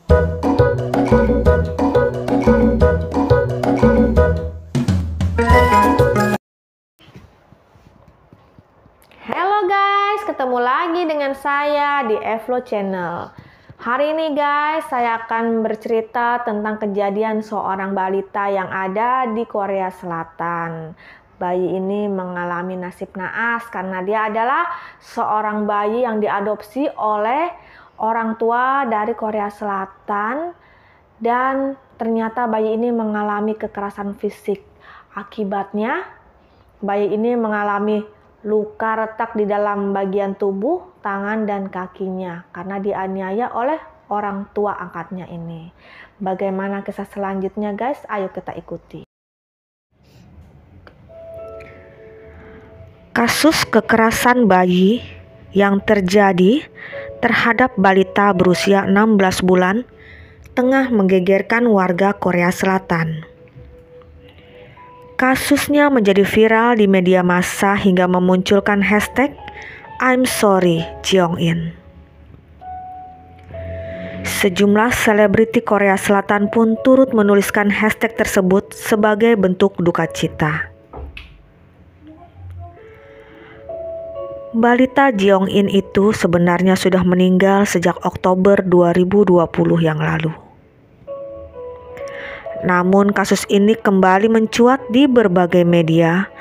Halo guys, ketemu lagi dengan saya di Evlo Channel. Hari ini guys, saya akan bercerita tentang kejadian seorang balita yang ada di Korea Selatan. Bayi ini mengalami nasib naas karena dia adalah seorang bayi yang diadopsi oleh orang tua dari Korea Selatan, dan ternyata bayi ini mengalami kekerasan fisik. Akibatnya, bayi ini mengalami luka retak di dalam bagian tubuh, tangan, dan kakinya karena dianiaya oleh orang tua angkatnya ini. Bagaimana kisah selanjutnya guys? Ayo kita ikuti. Kasus kekerasan bayi yang terjadi terhadap balita berusia 16 bulan tengah menggegerkan warga Korea Selatan. Kasusnya menjadi viral di media massa hingga memunculkan hashtag I'm sorry Jong-in. Sejumlah selebriti Korea Selatan pun turut menuliskan hashtag tersebut sebagai bentuk duka cita. Balita Jong-in itu sebenarnya sudah meninggal sejak Oktober 2020 yang lalu. Namun kasus ini kembali mencuat di berbagai media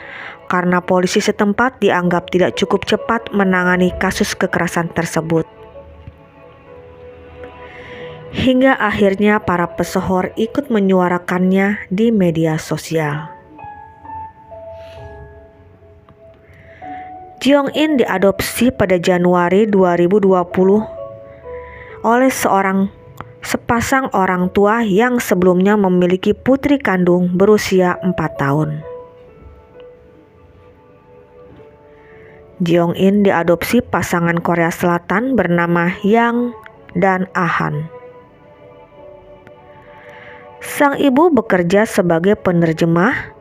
karena polisi setempat dianggap tidak cukup cepat menangani kasus kekerasan tersebut. Hingga akhirnya para pesohor ikut menyuarakannya di media sosial. Jong-in diadopsi pada Januari 2020 oleh sepasang orang tua yang sebelumnya memiliki putri kandung berusia 4 tahun. Jong-in diadopsi pasangan Korea Selatan bernama Yang dan Ah-han. Sang ibu bekerja sebagai penerjemah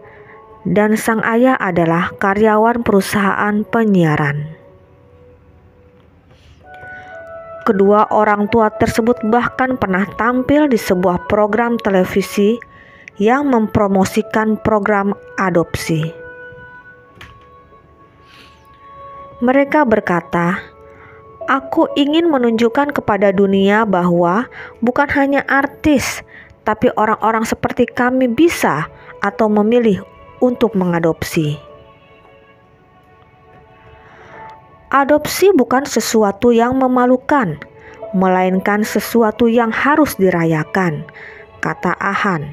dan sang ayah adalah karyawan perusahaan penyiaran. Kedua orang tua tersebut bahkan pernah tampil di sebuah program televisi yang mempromosikan program adopsi. Mereka berkata, "Aku ingin menunjukkan kepada dunia bahwa bukan hanya artis, tapi orang-orang seperti kami bisa atau memilih untuk mengadopsi." Adopsi bukan sesuatu yang memalukan, melainkan sesuatu yang harus dirayakan, kata Ah-han,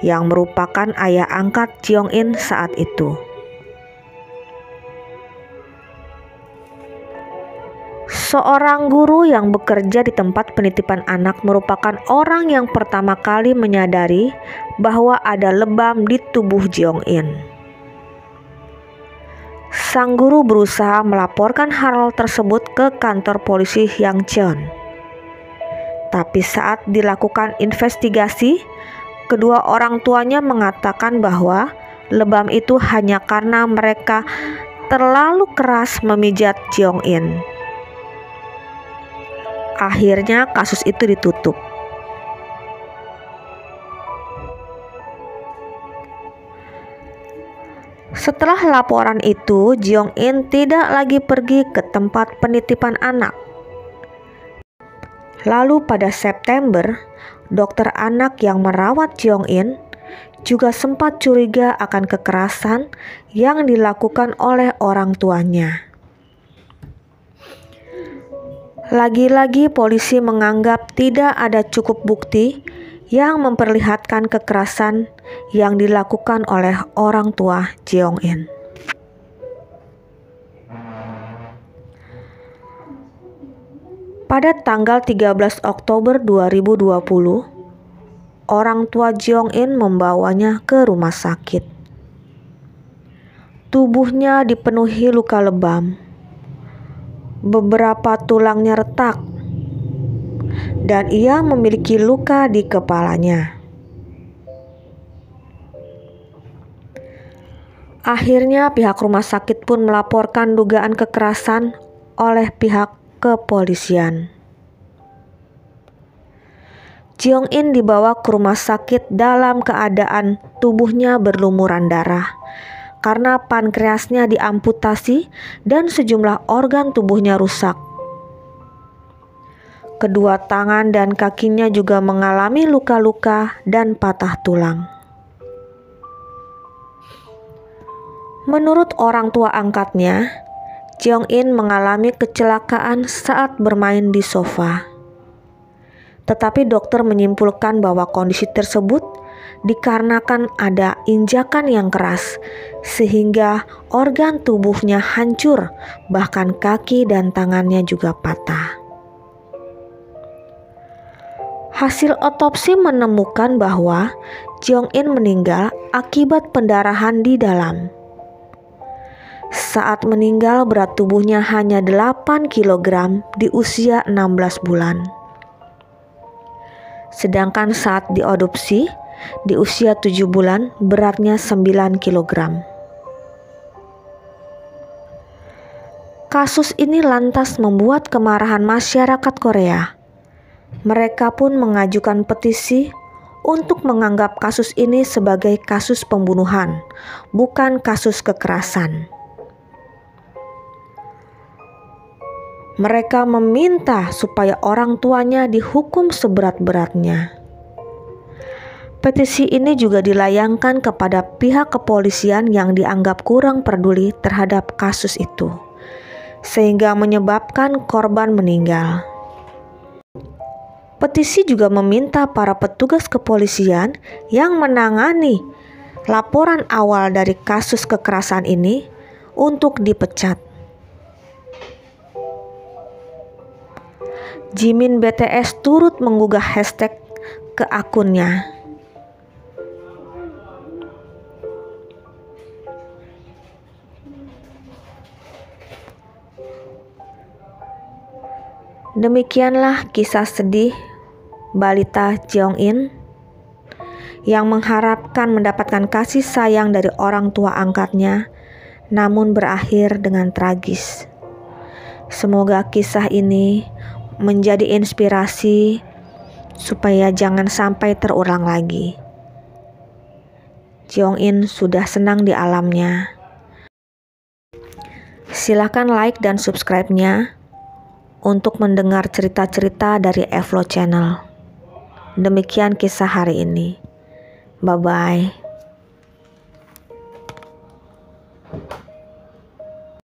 yang merupakan ayah angkat Jong-in saat itu. Seorang guru yang bekerja di tempat penitipan anak merupakan orang yang pertama kali menyadari bahwa ada lebam di tubuh Jong-in. Sang guru berusaha melaporkan hal tersebut ke kantor polisi Yangcheon. Tapi saat dilakukan investigasi, kedua orang tuanya mengatakan bahwa lebam itu hanya karena mereka terlalu keras memijat Jong-in. Akhirnya kasus itu ditutup. Setelah laporan itu, Jong-in tidak lagi pergi ke tempat penitipan anak. Lalu pada September, dokter anak yang merawat Jong-in juga sempat curiga akan kekerasan yang dilakukan oleh orang tuanya. Lagi-lagi polisi menganggap tidak ada cukup bukti yang memperlihatkan kekerasan yang dilakukan oleh orang tua Jong-in. Pada tanggal 13 Oktober 2020, orang tua Jong-in membawanya ke rumah sakit. Tubuhnya dipenuhi luka lebam. Beberapa tulangnya retak dan ia memiliki luka di kepalanya. Akhirnya pihak rumah sakit pun melaporkan dugaan kekerasan oleh pihak kepolisian. Jeong In dibawa ke rumah sakit dalam keadaan tubuhnya berlumuran darah karena pankreasnya diamputasi dan sejumlah organ tubuhnya rusak. Kedua tangan dan kakinya juga mengalami luka-luka dan patah tulang. Menurut orang tua angkatnya, Jeong In mengalami kecelakaan saat bermain di sofa. Tetapi dokter menyimpulkan bahwa kondisi tersebut dikarenakan ada injakan yang keras sehingga organ tubuhnya hancur, bahkan kaki dan tangannya juga patah. Hasil otopsi menemukan bahwa Jeong In meninggal akibat pendarahan di dalam. Saat meninggal berat tubuhnya hanya 8 kg di usia 16 bulan. Sedangkan saat diadopsi di usia 7 bulan beratnya 9 kg. Kasus ini lantas membuat kemarahan masyarakat Korea. Mereka pun mengajukan petisi untuk menganggap kasus ini sebagai kasus pembunuhan, bukan kasus kekerasan. Mereka meminta supaya orang tuanya dihukum seberat-beratnya. Petisi ini juga dilayangkan kepada pihak kepolisian yang dianggap kurang peduli terhadap kasus itu, sehingga menyebabkan korban meninggal. Petisi juga meminta para petugas kepolisian yang menangani laporan awal dari kasus kekerasan ini untuk dipecat. Jimin BTS turut menggugah hashtag ke akunnya. Demikianlah kisah sedih balita Jeong In yang mengharapkan mendapatkan kasih sayang dari orang tua angkatnya, namun berakhir dengan tragis. Semoga kisah ini menjadi inspirasi supaya jangan sampai terulang lagi. Jeong In sudah senang di alamnya. Silakan like dan subscribe-nya untuk mendengar cerita-cerita dari Evlo Channel. Demikian kisah hari ini. Bye-bye.